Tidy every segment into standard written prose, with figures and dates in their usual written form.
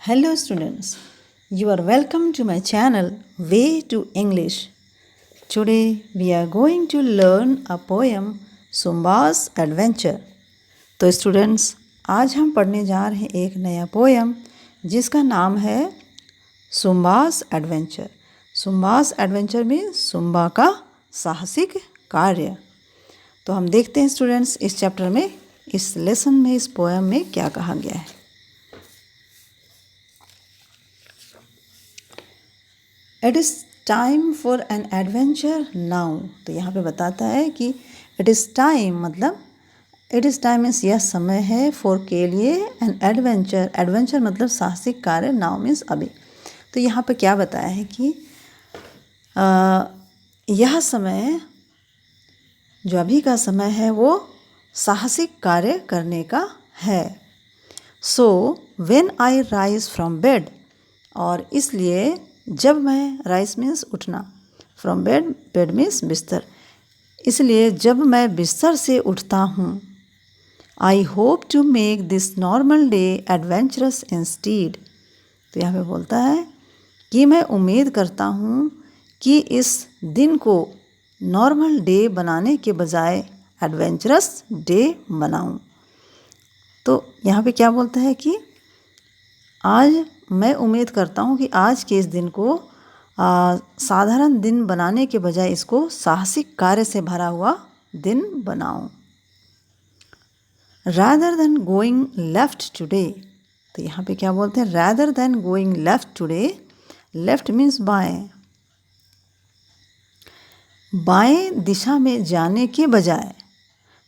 Hello students, you are welcome to my channel Way to English. Today we are going to learn a poem Sumba's Adventure. तो students आज हम पढ़ने जा रहे हैं एक नया पोएम जिसका नाम है सुम्बास एडवेंचर। सुम्बास एडवेंचर में सुम्बा का साहसिक कार्य। तो हम देखते हैं स्टूडेंट्स इस चैप्टर में, इस लेसन में, इस पोएम में क्या कहा गया है। It is time for an adventure now. तो यहाँ पे बताता है कि इट इज़ टाइम मतलब इट इज़ टाइम मीन्स यह समय है, फॉर के लिए, एन एडवेंचर, एडवेंचर मतलब साहसिक कार्य, नाउ मीन्स अभी। तो यहाँ पे क्या बताया है कि यह समय, जो अभी का समय है, वो साहसिक कार्य करने का है। So when I rise from bed, और इसलिए जब मैं, राइज मीन्स उठना, फ्रॉम बेड, बेड मीन्स बिस्तर, इसलिए जब मैं बिस्तर से उठता हूँ, I hope to make this normal day adventurous instead. तो यहाँ पे बोलता है कि मैं उम्मीद करता हूँ कि इस दिन को नॉर्मल डे बनाने के बजाय एडवेंचरस डे बनाऊँ। तो यहाँ पे क्या बोलता है कि आज मैं उम्मीद करता हूँ कि आज के इस दिन को साधारण दिन बनाने के बजाय इसको साहसिक कार्य से भरा हुआ दिन बनाऊँ। rather than going left today, तो यहाँ पे क्या बोलते हैं, rather than going left today, left means बाएं, बाएं दिशा में जाने के बजाय,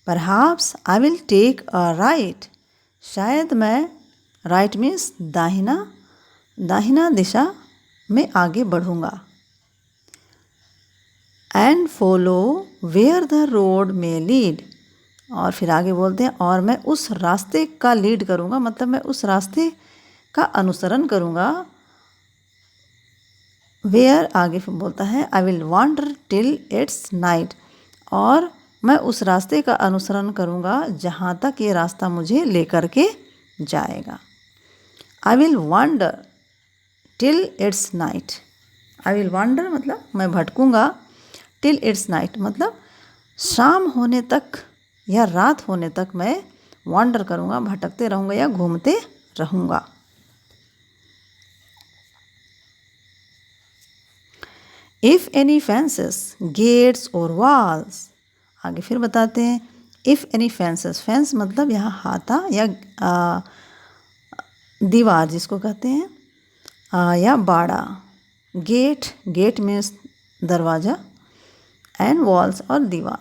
perhaps I will take a right, शायद मैं, right means दाहिना, दाहिना दिशा में आगे बढ़ूँगा, and follow where the road may lead, और फिर आगे बोलते हैं और मैं उस रास्ते का लीड करूँगा, मतलब मैं उस रास्ते का अनुसरण करूँगा। वेयर आगे फिर बोलता है I will wander till it's night, और मैं उस रास्ते का अनुसरण करूँगा जहाँ तक ये रास्ता मुझे लेकर के जाएगा। I will wander till it's night, I will wander मतलब मैं भटकूँगा, टिल इट्स नाइट मतलब शाम होने तक या रात होने तक मैं वांडर करूँगा, भटकते रहूँगा या घूमते रहूँगा। इफ़ एनी फेंसेस, गेट्स और वॉल्स, आगे फिर बताते हैं इफ़ एनी फेंसेस, फेंस मतलब यहाँ हाथा या दीवार जिसको कहते हैं, या बाड़ा, गेट, गेट मीन्स दरवाज़ा, एंड वॉल्स और दीवार,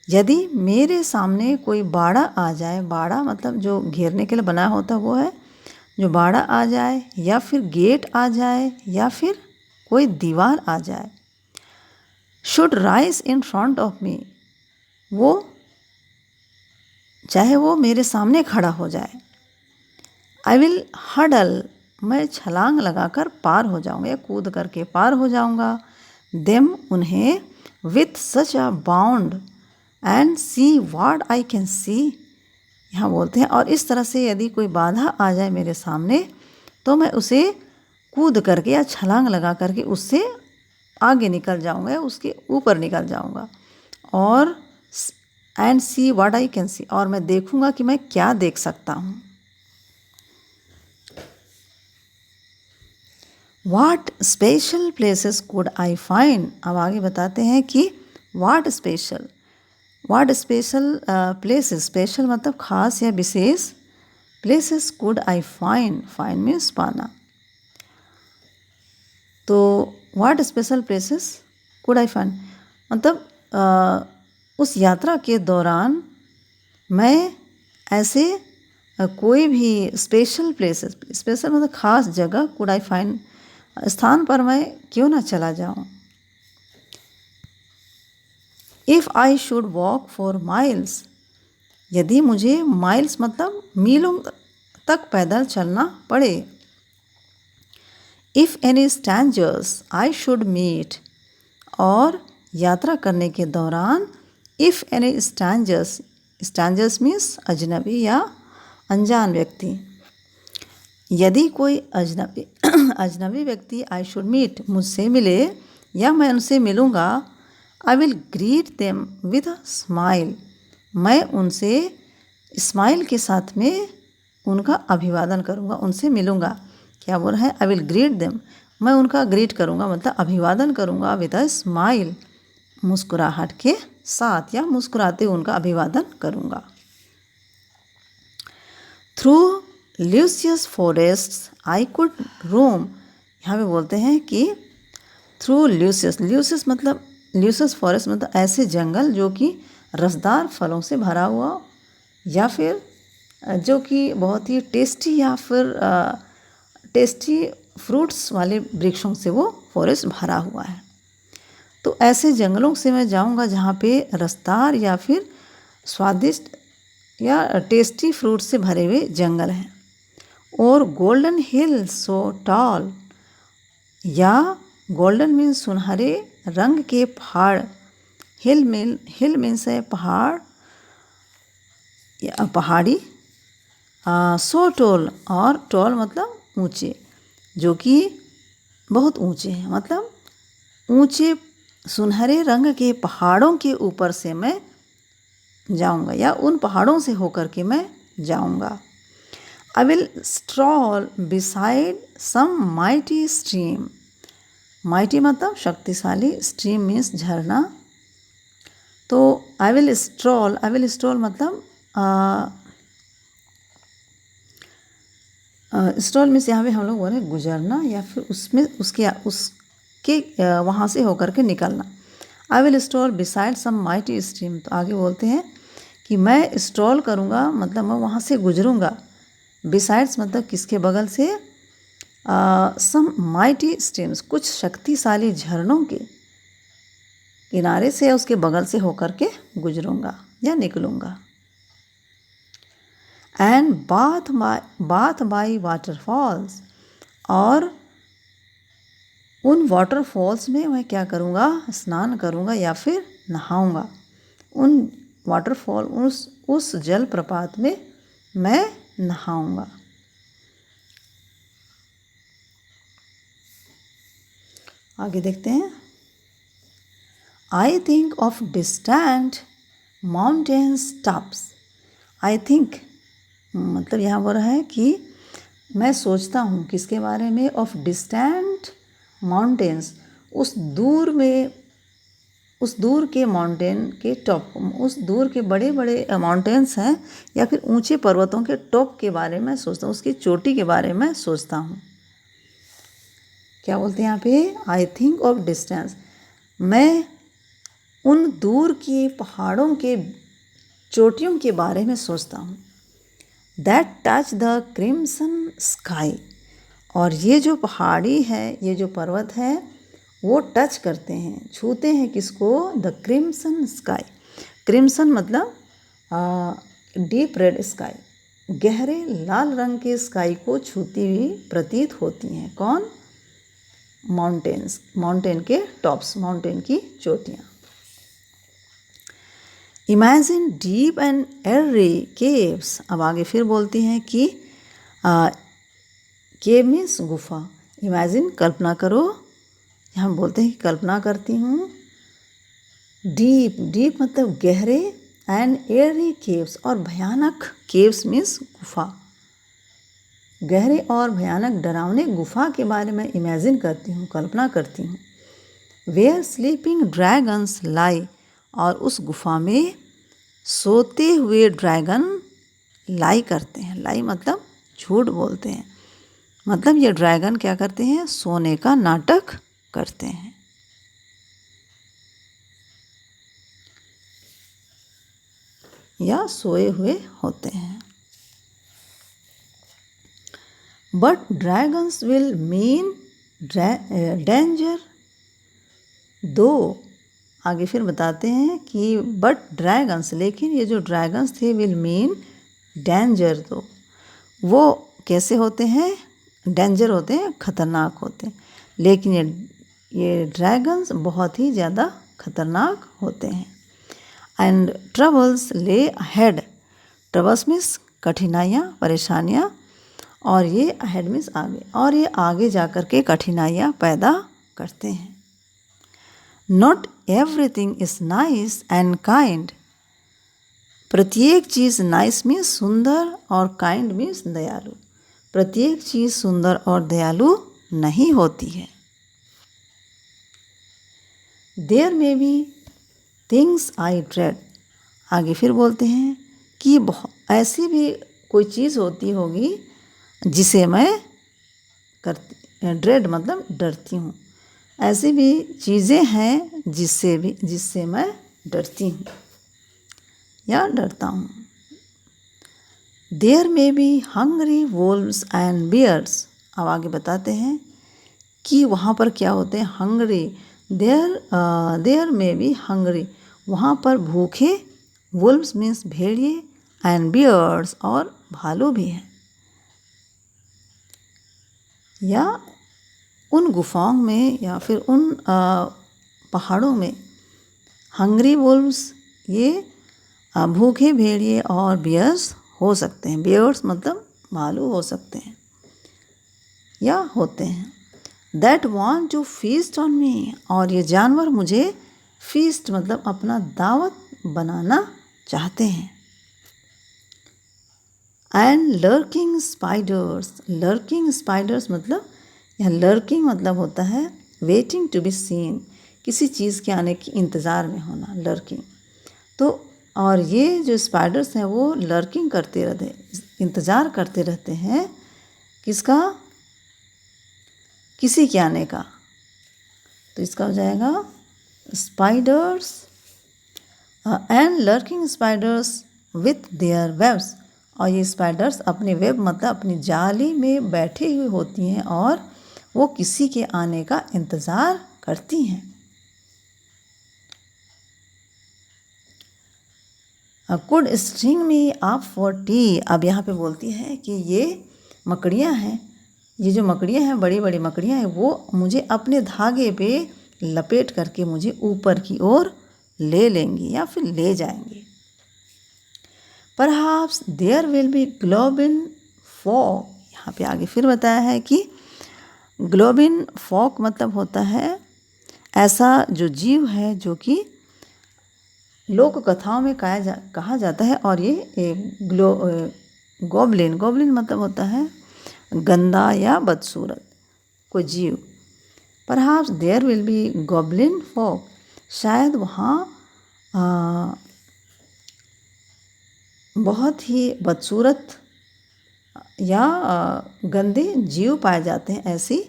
यदि मेरे सामने कोई बाड़ा आ जाए, बाड़ा मतलब जो घेरने के लिए बनाया होता है वो है, जो बाड़ा आ जाए या फिर गेट आ जाए या फिर कोई दीवार आ जाए, should rise in front of me, वो चाहे वो मेरे सामने खड़ा हो जाए, आई विल हडल, मैं छलांग लगाकर पार हो जाऊंगा या कूद करके पार हो जाऊंगा, देम उन्हें, with such a bound, and see what I can see, यहाँ बोलते हैं और इस तरह से यदि कोई बाधा आ जाए मेरे सामने तो मैं उसे कूद करके या छलांग लगा करके उससे आगे निकल जाऊंगा या उसके ऊपर निकल जाऊंगा, और and see what I can see, और मैं देखूंगा कि मैं क्या देख सकता हूँ। What special places could I find? अब आगे बताते हैं कि what special places, special मतलब खास या विशेष, places could I find, find means पाना, तो what special places could I find मतलब उस यात्रा के दौरान मैं ऐसे कोई भी स्पेशल प्लेसेस, स्पेशल मतलब खास जगह, कुड आई फाइंड स्थान पर मैं क्यों ना चला जाऊं। If I should walk for miles, यदि मुझे माइल्स मतलब मीलों तक पैदल चलना पड़े, if any strangers I should meet, और यात्रा करने के दौरान if any strangers, strangers means अजनबी या अनजान व्यक्ति, यदि कोई अजनबी अजनबी व्यक्ति आई शुड मीट मुझसे मिले या मैं उनसे मिलूँगा, I will greet them with a smile, मैं उनसे स्माइल के साथ में उनका अभिवादन करूँगा, उनसे मिलूँगा। क्या बोल रहा है? आई विल ग्रीट देम, मैं उनका ग्रीट करूँगा मतलब अभिवादन करूँगा विद अ स्माइल, मुस्कुराहट के साथ या मुस्कुराते उनका अभिवादन करूँगा। थ्रू ल्यूसियस फॉरेस्ट्स आई कुड रोम, यहाँ पे बोलते हैं कि थ्रू ल्यूसियस मतलब ल्यूसियस फॉरेस्ट मतलब ऐसे जंगल जो कि रसदार फलों से भरा हुआ या फिर जो कि बहुत ही टेस्टी या फिर टेस्टी फ्रूट्स वाले वृक्षों से वो फॉरेस्ट भरा हुआ है। तो ऐसे जंगलों से मैं जाऊंगा जहाँ पे रसदार या फिर स्वादिष्ट या टेस्टी फ्रूट से भरे हुए जंगल हैं। और गोल्डन हिल सो टॉल, या गोल्डन मीन्स सुनहरे रंग के पहाड़, हिल मीन्स है पहाड़ या पहाड़ी, सो टॉल और टॉल मतलब ऊंचे, जो कि बहुत ऊंचे हैं, मतलब ऊंचे सुनहरे रंग के पहाड़ों के ऊपर से मैं जाऊंगा या उन पहाड़ों से होकर के मैं जाऊंगा। I will stroll beside some mighty stream, mighty मतलब शक्तिशाली, स्ट्रीम मीन्स झरना। तो आई विल स्ट्रॉल मतलब स्ट्रॉल मीन्स यहाँ पे हम लोग बोले गुजरना या फिर उसके वहाँ से होकर के निकलना। I will stroll beside some mighty stream, तो आगे बोलते हैं कि मैं स्ट्रॉल करूँगा मतलब मैं वहाँ से गुजरूँगा। बिसाइड्स मतलब किसके बगल से? सम माइटी स्ट्रीम्स, कुछ शक्तिशाली झरनों के किनारे से या उसके बगल से होकर के गुजरूँगा या निकलूँगा। एंड बाथ बाई वाटरफॉल्स, और उन वाटरफॉल्स में मैं क्या करूँगा? स्नान करूँगा या फिर नहाऊँगा। उन वाटरफॉल उस जलप्रपात में मैं नहाऊँगा। आगे देखते हैं। I think of distant mountains tops, I think मतलब यहाँ बोल रहा है कि मैं सोचता हूँ किसके बारे में? ऑफ डिस्टेंट माउंटेन्स, उस दूर के माउंटेन के टॉप, उस दूर के बड़े बड़े माउंटेन्स हैं या फिर ऊंचे पर्वतों के टॉप के बारे में सोचता हूँ, उसकी चोटी के बारे में सोचता हूँ। क्या बोलते हैं यहाँ पे? आई थिंक ऑफ डिस्टेंस, मैं उन दूर के पहाड़ों के चोटियों के बारे में सोचता हूँ। That touch the crimson sky, और ये जो पहाड़ी है, ये जो पर्वत है वो टच करते हैं, छूते हैं किसको? The crimson sky. क्रिम्सन मतलब डीप रेड स्काई, गहरे लाल रंग के स्काई को छूती हुई प्रतीत होती हैं। कौन? माउंटेन के टॉप्स, माउंटेन की चोटियाँ। Imagine deep and Airy caves, अब आगे फिर बोलती हैं कि केव मीन्स गुफा। इमेजिन कल्पना करो, यहाँ बोलते हैं कि कल्पना करती हूँ। डीप मतलब गहरे, एंड एयरी केव्स और भयानक, केव्स मीन्स गुफा, गहरे और भयानक डरावने गुफा के बारे में इमेजिन करती हूँ, कल्पना करती हूँ। वेयर स्लीपिंग ड्रैगन्स लाई, और उस गुफा में सोते हुए ड्रैगन लाई करते हैं। लाई मतलब झूठ बोलते हैं, मतलब ये ड्रैगन क्या करते हैं? सोने का नाटक करते हैं। या सोए हुए होते हैं। But dragons will mean danger दो, आगे फिर बताते हैं कि बट ड्रैगन्स, लेकिन ये जो ड्रैगन्स थे, विल मीन डेंजर दो, वो कैसे होते हैं? डेंजर होते हैं, खतरनाक होते हैं, लेकिन ये ड्रैगन्स बहुत ही ज़्यादा खतरनाक होते हैं। एंड ट्रबल्स ले अहेड, ट्रबल्स मीन्स कठिनाइयाँ, परेशानियाँ, और ये अहेड मीन्स आगे, और ये आगे जा कर के कठिनाइयाँ पैदा करते हैं। Not everything is nice and kind. प्रत्येक चीज़ नाइस मीन्स सुंदर और काइंड मीन्स दयालु। प्रत्येक चीज़ सुंदर और दयालु नहीं होती है। There may be things I dread. आगे फिर बोलते हैं कि ऐसी भी कोई चीज़ होती होगी जिसे मैं ड्रेड मतलब डरती हूँ। ऐसी भी चीज़ें हैं जिससे मैं डरती हूँ या डरता हूँ। There may be hungry wolves and bears. अब आगे बताते हैं कि वहाँ पर क्या होते हैं। Hungry, there may be hungry, वहाँ पर भूखे, वुल्व्स मीन्स भेड़िए, एंड बियर्स और भालू भी हैं। या उन गुफाओं में या फिर उन पहाड़ों में हंग्री वुल्व्स ये भूखे भेड़िए और बियर्स हो सकते हैं। बियर्स मतलब भालू हो सकते हैं या होते हैं। That want to feast on me, और ये जानवर मुझे फीस्ट मतलब अपना दावत बनाना चाहते हैं। And lurking spiders, lurking spiders मतलब यह लर्किंग मतलब होता है वेटिंग टू बी सीन, किसी चीज़ के आने की इंतज़ार में होना, लर्किंग। तो और ये जो स्पाइडर्स हैं वो लर्किंग करते रहते, इंतज़ार करते रहते हैं किसका, किसी के आने का। तो इसका हो जाएगा spiders and lurking spiders with their webs. और ये स्पाइडर्स अपने वेब मतलब अपनी जाली में बैठी हुई होती हैं और वो किसी के आने का इंतज़ार करती हैं। Could string me up for T. अब यहाँ पे बोलती है कि ये मकड़ियाँ हैं, ये जो मकड़ियाँ हैं, बड़ी बड़ी मकड़ियाँ हैं, वो मुझे अपने धागे पे लपेट करके मुझे ऊपर की ओर ले लेंगी या फिर ले जाएंगी। Perhaps there will be goblin fog. यहाँ पे आगे फिर बताया है कि ग्लोबिन फॉग मतलब होता है ऐसा जो जीव है जो कि लोक कथाओं में कहा जाता है। और ये गोब्लिन मतलब होता है गंदा या बदसूरत कोई जीव। Perhaps there will be goblin fog, शायद वहाँ बहुत ही बदसूरत या गंदे जीव पाए जाते हैं, ऐसी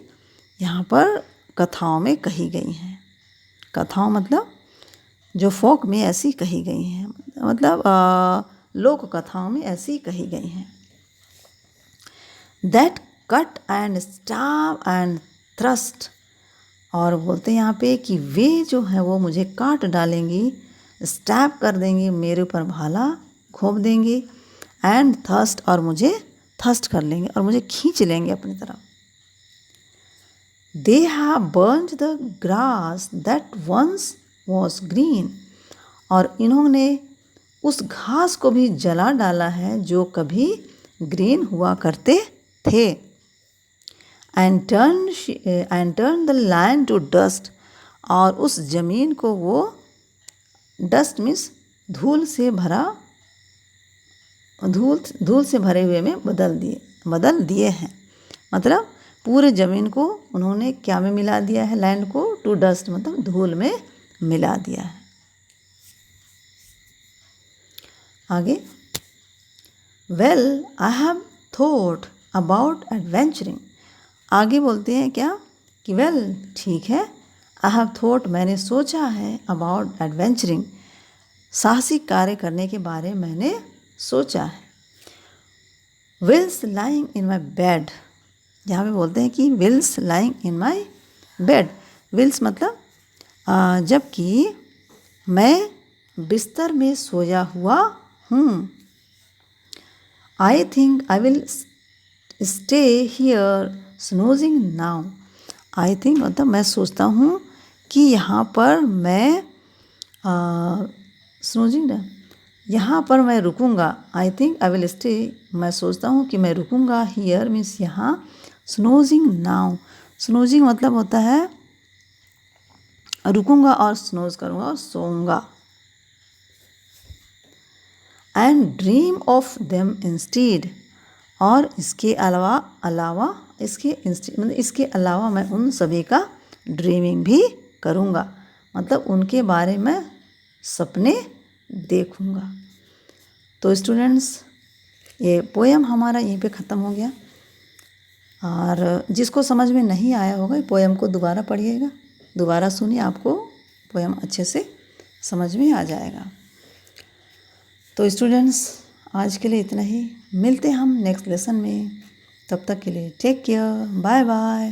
यहाँ पर कथाओं में कही गई हैं। कथाओं मतलब जो फोक में ऐसी कही गई हैं, मतलब लोक कथाओं में ऐसी कही गई हैं। That cut and stab and thrust. और बोलते हैं यहाँ पे कि वे जो है वो मुझे काट डालेंगी, स्टैब कर देंगी, मेरे ऊपर भाला घोंप देंगी, एंड थर्स्ट और मुझे थर्स्ट कर लेंगे और मुझे खींच लेंगे अपनी तरफ। They have burned the grass that once was green. और इन्होंने उस घास को भी जला डाला है जो कभी ग्रीन हुआ करते थे। And turn the land to dust. और उस ज़मीन को वो डस्ट मीन्स धूल से भरे हुए में बदल दिए हैं। मतलब पूरे ज़मीन को उन्होंने क्या में मिला दिया है, लैंड को, टू डस्ट मतलब धूल में मिला दिया है। आगे well I have thought about adventuring. आगे बोलते हैं क्या कि वेल ठीक है, आई हैव थॉट मैंने सोचा है, अबाउट एडवेंचरिंग साहसिक कार्य करने के बारे में मैंने सोचा है। Whilst lying in my bed. यहाँ पे बोलते हैं कि whilst lying in my bed. Whilst मतलब जबकि मैं बिस्तर में सोया हुआ हूँ। I think I will stay here snoozing now. I think मतलब मैं सोचता हूँ कि यहाँ पर मैं स्नोजिंग यहाँ पर मैं रुकूंगा, I think I will stay, मैं सोचता हूँ कि मैं रुकूंगा। हियर मीन्स यहाँ, स्नोजिंग नाउ, स्नोजिंग मतलब होता है रुकूंगा और स्नोज करूँगा और सोऊंगा। And dream of them instead, और इसके अलावा इसके अलावा मैं उन सभी का ड्रीमिंग भी करूँगा, मतलब उनके बारे में सपने देखूँगा। तो स्टूडेंट्स, ये पोएम हमारा यहीं पे ख़त्म हो गया। और जिसको समझ में नहीं आया होगा, पोएम को दोबारा पढ़िएगा, दोबारा सुनिए, आपको पोएम अच्छे से समझ में आ जाएगा। तो स्टूडेंट्स, आज के लिए इतना ही, मिलते हैं हम नेक्स्ट लेसन में। तब तक के लिए टेक केयर, बाय बाय।